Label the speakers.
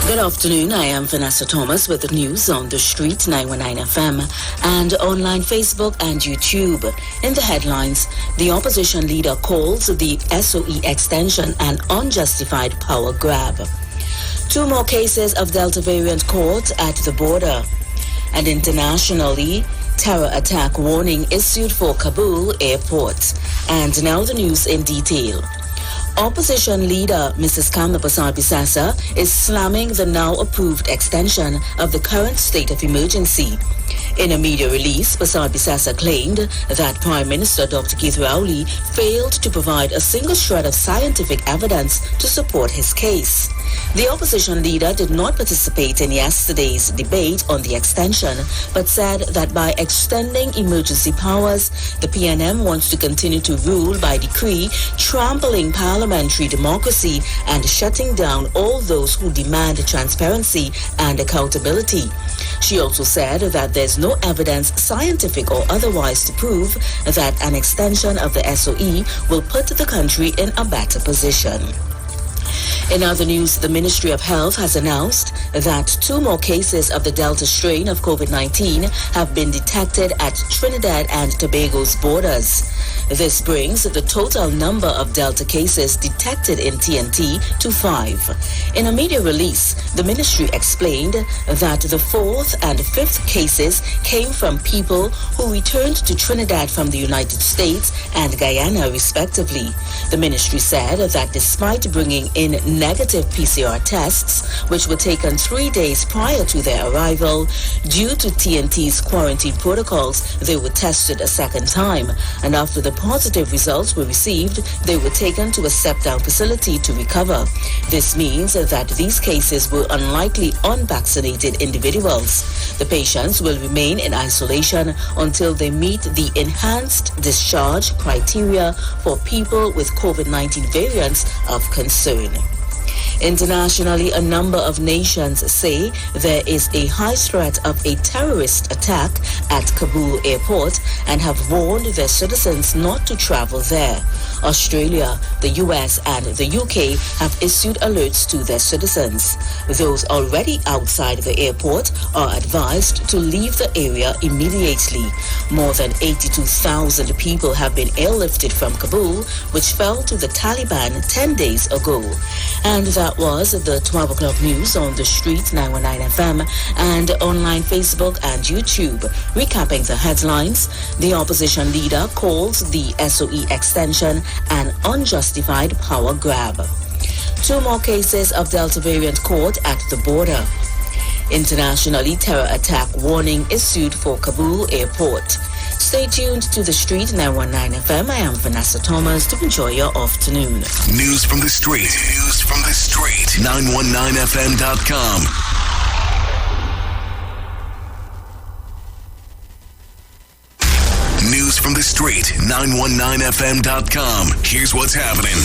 Speaker 1: Good afternoon, I am Vanessa with the news on the street 919 FM and online Facebook and YouTube. In the headlines, the opposition leader calls the SOE extension an unjustified power grab. 2 more cases of Delta variant caught at the border. And internationally, terror attack warning issued for Kabul airport. And now the news in detail. Opposition leader Mrs. Kamla Bissar is slamming the now approved extension of the current state of emergency. In a media release, Bissar claimed that Prime Minister Dr. Keith Rowley failed to provide a single shred of scientific evidence to support his case. The opposition leader did not participate in yesterday's debate on the extension, but said that by extending emergency powers, the PNM wants to continue to rule by decree, trampling parliamentary democracy and shutting down all those who demand transparency and accountability. She also said that there's no evidence, scientific or otherwise, to prove that an extension of the SOE will put the country in a better position. In other news, the Ministry of Health has announced that 2 more cases of the Delta strain of COVID-19 have been detected at Trinidad and Tobago's borders. This brings the total number of Delta cases detected in TNT to 5. In a media release, the ministry explained that the 4th and 5th cases came from people who returned to Trinidad from the United States and Guyana, respectively. The ministry said that despite bringing in negative PCR tests, which were taken 3 days prior to their arrival, due to TNT's quarantine protocols, they were tested a second time, and after the positive results were received, they were taken to a step-down facility to recover. This means that these cases were unlikely unvaccinated individuals. The patients will remain in isolation until they meet the enhanced discharge criteria for people with COVID-19 variants of concern. Internationally, a number of nations say there is a high threat of a terrorist attack at Kabul airport and have warned their citizens not to travel there. Australia, the US, and the UK have issued alerts to their citizens. Those already outside the airport are advised to leave the area immediately. More than 82,000 people have been airlifted from Kabul, which fell to the Taliban 10 days ago. And that was the 12 o'clock news on the street 919 FM and online Facebook and YouTube. Recapping the headlines, the opposition leader calls the SOE extension an unjustified power grab. 2 more cases of Delta variant caught at the border. Internationally, terror attack warning issued for Kabul airport. Stay tuned to the street 919 FM. I am Vanessa to enjoy your afternoon.
Speaker 2: News from the street. News from the street. 919fm.com. News from the street. 919fm.com. Here's what's happening.